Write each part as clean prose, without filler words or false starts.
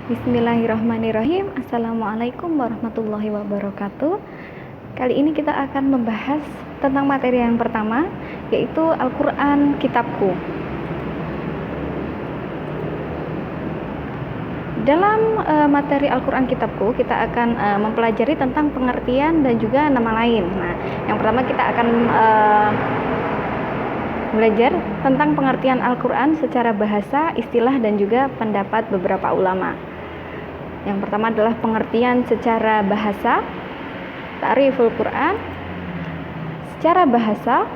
Bismillahirrahmanirrahim. Assalamualaikum warahmatullahi wabarakatuh. Kali ini kita akan membahas tentang materi yang pertama, yaitu Al-Quran Kitabku. Dalam materi Al-Quran Kitabku, kita akan mempelajari tentang pengertian dan juga nama lain. Nah, yang pertama kita akan belajar tentang pengertian Al-Quran secara bahasa, istilah, dan juga pendapat beberapa ulama. Yang pertama adalah pengertian secara bahasa, ta'riful Quran. Secara bahasa,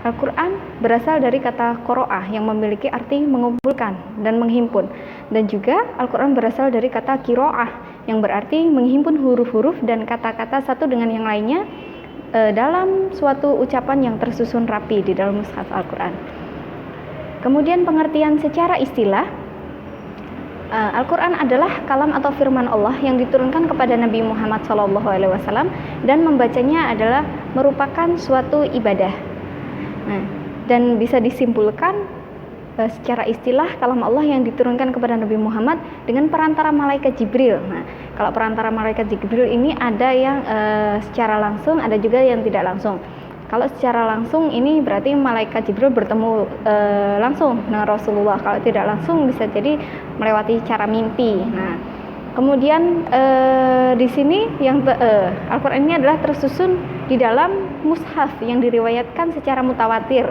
Al-Quran berasal dari kata qoro'ah yang memiliki arti mengumpulkan dan menghimpun. Dan juga Al-Quran berasal dari kata kiro'ah yang berarti menghimpun huruf-huruf dan kata-kata satu dengan yang lainnya dalam suatu ucapan yang tersusun rapi di dalam mushaf Al-Quran. Kemudian pengertian secara istilah, Al-Quran adalah kalam atau firman Allah yang diturunkan kepada Nabi Muhammad SAW dan membacanya adalah merupakan suatu ibadah. Nah, dan bisa disimpulkan secara istilah kalam Allah yang diturunkan kepada Nabi Muhammad dengan perantara malaikat Jibril. Nah, kalau perantara malaikat Jibril ini ada yang secara langsung, ada juga yang tidak langsung. Kalau secara langsung ini berarti malaikat Jibril bertemu langsung dengan Rasulullah. Kalau tidak langsung bisa jadi melewati cara mimpi. Nah, kemudian di sini yang Al-Quran ini adalah tersusun di dalam mushaf yang diriwayatkan secara mutawatir.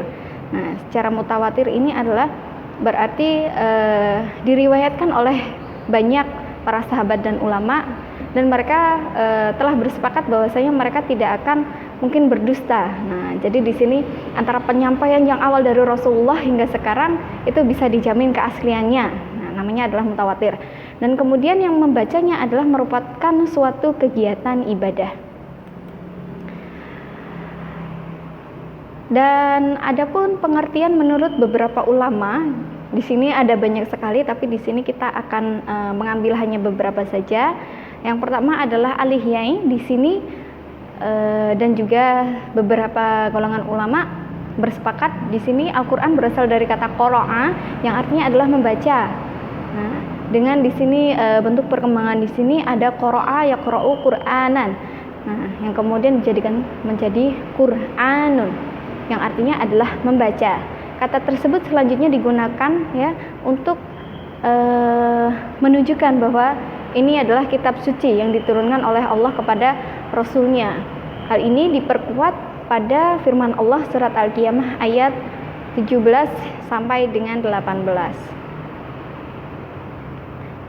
Nah, secara mutawatir ini adalah berarti diriwayatkan oleh banyak para sahabat dan ulama, dan mereka telah bersepakat bahwasanya mereka tidak akan mungkin berdusta. Nah, jadi di sini antara penyampaian yang awal dari Rasulullah hingga sekarang itu bisa dijamin keasliannya. Nah, namanya adalah mutawatir. Dan kemudian yang membacanya adalah merupakan suatu kegiatan ibadah. Dan adapun pengertian menurut beberapa ulama, di sini ada banyak sekali, tapi di sini kita akan mengambil hanya beberapa saja. Yang pertama adalah al-Ihyai di sini dan juga beberapa golongan ulama bersepakat di sini Al-Quran berasal dari kata qoro'a yang artinya adalah membaca. Nah, dengan di sini bentuk perkembangan di sini ada qoro'a yaqra'u Qur'anan. Nah, yang kemudian dijadikan menjadi Qur'anun yang artinya adalah membaca. Kata tersebut selanjutnya digunakan ya untuk menunjukkan bahwa ini adalah kitab suci yang diturunkan oleh Allah kepada Rasulnya. Hal ini diperkuat pada firman Allah surat Al-Qiyamah ayat 17 sampai dengan 18.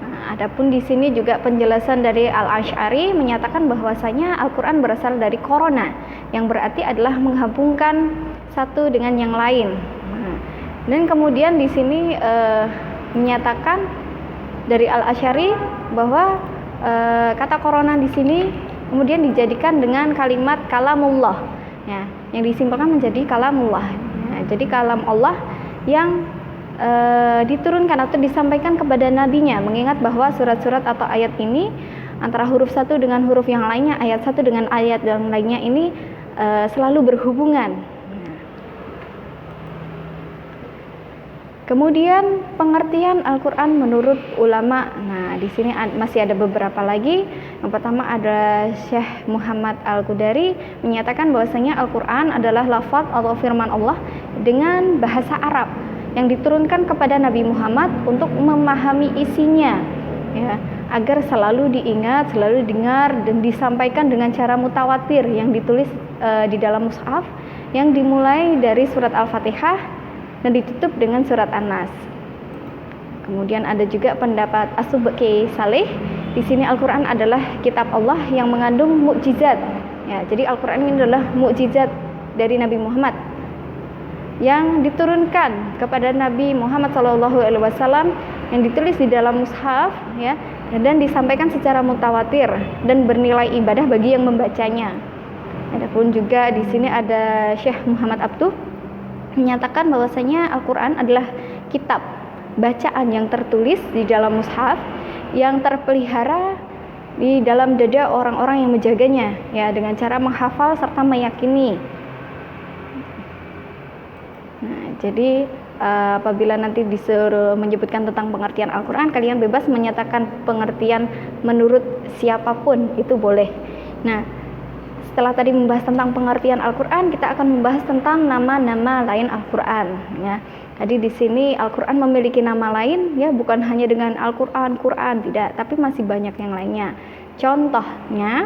Nah, adapun di sini juga penjelasan dari Al-Asy'ari menyatakan bahwasanya Al-Quran berasal dari korona, yang berarti adalah menghubungkan satu dengan yang lain. Nah, dan kemudian di sini menyatakan dari Al-Asy'ari bahwa kata korona di sini kemudian dijadikan dengan kalimat kalamullah, ya, yang disimpulkan menjadi kalamullah. Ya, jadi kalam Allah yang diturunkan atau disampaikan kepada nabinya, mengingat bahwa surat-surat atau ayat ini antara huruf satu dengan huruf yang lainnya, ayat satu dengan ayat yang lainnya ini selalu berhubungan. Kemudian pengertian Al-Quran menurut ulama. Nah, di sini masih ada beberapa lagi. Yang pertama ada Syekh Muhammad Al-Qudari menyatakan bahwasanya Al-Quran adalah lafaz atau firman Allah dengan bahasa Arab yang diturunkan kepada Nabi Muhammad untuk memahami isinya, ya, agar selalu diingat, selalu didengar dan disampaikan dengan cara mutawatir yang ditulis di dalam mushaf yang dimulai dari surat Al-Fatihah dan ditutup dengan surat An-Nas. Kemudian ada juga pendapat As-Subki Saleh. Di sini Al-Quran adalah kitab Allah yang mengandung mukjizat. Ya, jadi Al-Quran ini adalah mukjizat dari Nabi Muhammad yang diturunkan kepada Nabi Muhammad SAW yang ditulis di dalam mushaf, ya, dan disampaikan secara mutawatir dan bernilai ibadah bagi yang membacanya. Adapun juga di sini ada Syekh Muhammad Abduh menyatakan bahwasanya Al-Quran adalah kitab bacaan yang tertulis di dalam mushaf yang terpelihara di dalam dada orang-orang yang menjaganya, ya, dengan cara menghafal serta meyakini. Nah, jadi apabila nanti disuruh menyebutkan tentang pengertian Al-Quran, kalian bebas menyatakan pengertian menurut siapapun, itu boleh. Nah, setelah tadi membahas tentang pengertian Al-Quran, kita akan membahas tentang nama-nama lain Al-Quran, ya. Jadi di sini Al-Quran memiliki nama lain, ya, bukan hanya dengan Al-Quran, Quran, tidak, tapi masih banyak yang lainnya. Contohnya,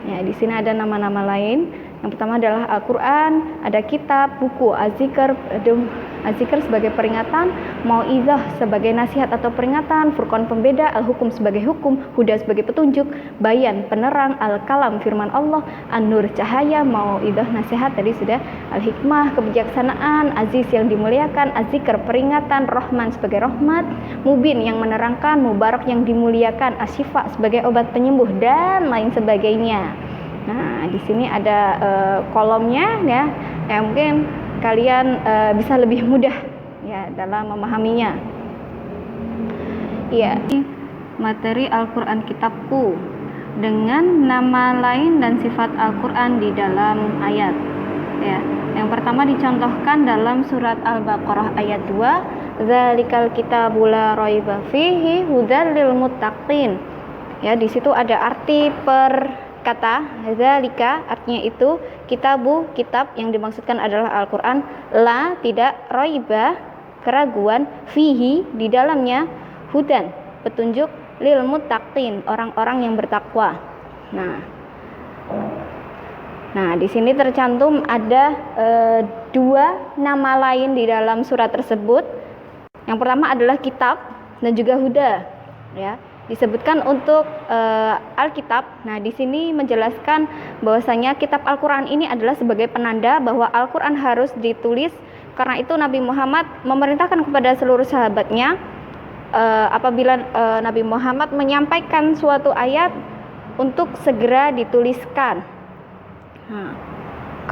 ya, di sini ada nama-nama lain. Yang pertama adalah Al-Quran, ada kitab, buku, Az-Zikr sebagai peringatan, Mau'izah sebagai nasihat atau peringatan, Furqan pembeda, Al-Hukum sebagai hukum, Huda sebagai petunjuk, Bayan penerang, Al-Kalam firman Allah, An-Nur cahaya, Mau'izah nasihat tadi sudah, Al-Hikmah kebijaksanaan, Aziz yang dimuliakan, Az-Zikr peringatan, Rahman sebagai rahmat, Mubin yang menerangkan, Mubarak yang dimuliakan, Asyifa sebagai obat penyembuh, dan lain sebagainya. Nah, di sini ada kolomnya, ya, yang mungkin kalian bisa lebih mudah, ya, dalam memahaminya. Ya, materi Al-Quran kitabku dengan nama lain dan sifat Al-Quran di dalam ayat. Ya, yang pertama dicontohkan dalam surat Al-Baqarah ayat 2, Dzalikal kitabu la raiba fihi hudal lil muttaqin. Ya, di situ ada arti per kata zalika, artinya itu, kitabu kitab, yang dimaksudkan adalah Al-Quran, la tidak, roiba keraguan, fihi di dalamnya, hudan petunjuk, lil muttaqin orang-orang yang bertakwa. Nah, di sini tercantum ada dua nama lain di dalam surat tersebut. Yang pertama adalah kitab dan juga huda, ya. Disebutkan untuk Alkitab. Nah, di sini menjelaskan bahwasanya kitab Al-Quran ini adalah sebagai penanda bahwa Al-Quran harus ditulis. Karena itu Nabi Muhammad memerintahkan kepada seluruh sahabatnya, apabila Nabi Muhammad menyampaikan suatu ayat, untuk segera dituliskan. Nah,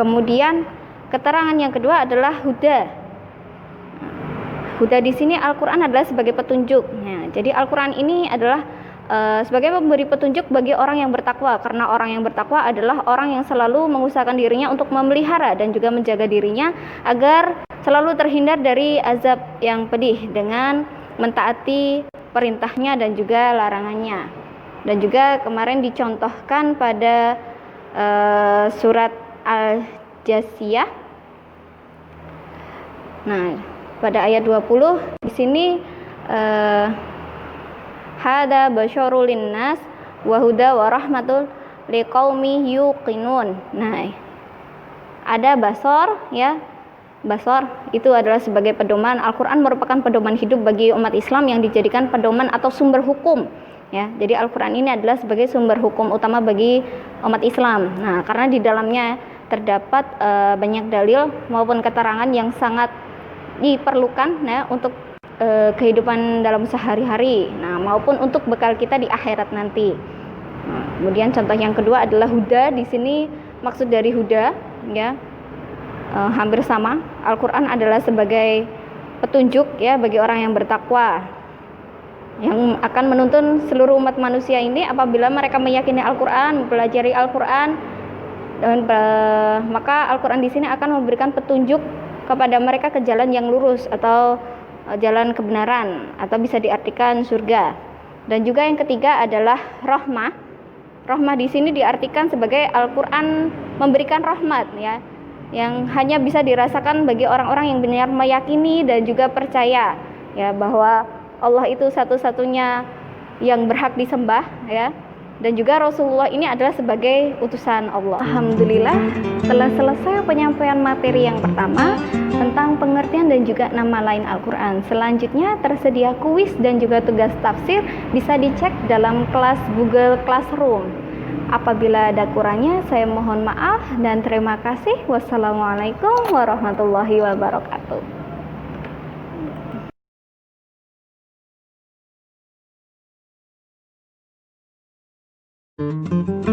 kemudian keterangan yang kedua adalah huda. Huda di sini Al-Quran adalah sebagai petunjuk. Nah, jadi Al-Quran ini adalah sebagai pemberi petunjuk bagi orang yang bertakwa, karena orang yang bertakwa adalah orang yang selalu mengusahakan dirinya untuk memelihara dan juga menjaga dirinya agar selalu terhindar dari azab yang pedih dengan mentaati perintahnya dan juga larangannya. Dan juga kemarin dicontohkan pada surat Al-Jasiyah. Nah, pada ayat 20 di sini hada basyarul linnas wa huda wa rahmatul liqaumi yuqinun. Nah, ada basor, ya. Basor itu adalah sebagai pedoman. Al-Qur'an merupakan pedoman hidup bagi umat Islam yang dijadikan pedoman atau sumber hukum, ya. Jadi Al-Qur'an ini adalah sebagai sumber hukum utama bagi umat Islam. Nah, karena di dalamnya terdapat banyak dalil maupun keterangan yang sangat diperlukan, ya, untuk kehidupan dalam sehari-hari, nah, maupun untuk bekal kita di akhirat nanti. Nah, kemudian contoh yang kedua adalah huda. Di sini maksud dari huda, ya, hampir sama. Al-Quran adalah sebagai petunjuk, ya, bagi orang yang bertakwa, yang akan menuntun seluruh umat manusia ini apabila mereka meyakini Al-Quran, mempelajari Al-Quran, dan maka Al-Quran di sini akan memberikan petunjuk kepada mereka ke jalan yang lurus atau jalan kebenaran, atau bisa diartikan surga. Dan juga yang ketiga adalah rahmah. Rahmah di sini diartikan sebagai Al-Quran memberikan rahmat, ya, yang hanya bisa dirasakan bagi orang-orang yang benar meyakini dan juga percaya, ya, bahwa Allah itu satu-satunya yang berhak disembah, ya. Dan juga Rasulullah ini adalah sebagai utusan Allah. Alhamdulillah, telah selesai penyampaian materi yang pertama tentang pengertian dan juga nama lain Al-Quran. Selanjutnya tersedia kuis dan juga tugas tafsir, bisa dicek dalam kelas Google Classroom. Apabila ada kurangnya, saya mohon maaf dan terima kasih. Wassalamualaikum warahmatullahi wabarakatuh. Thank you.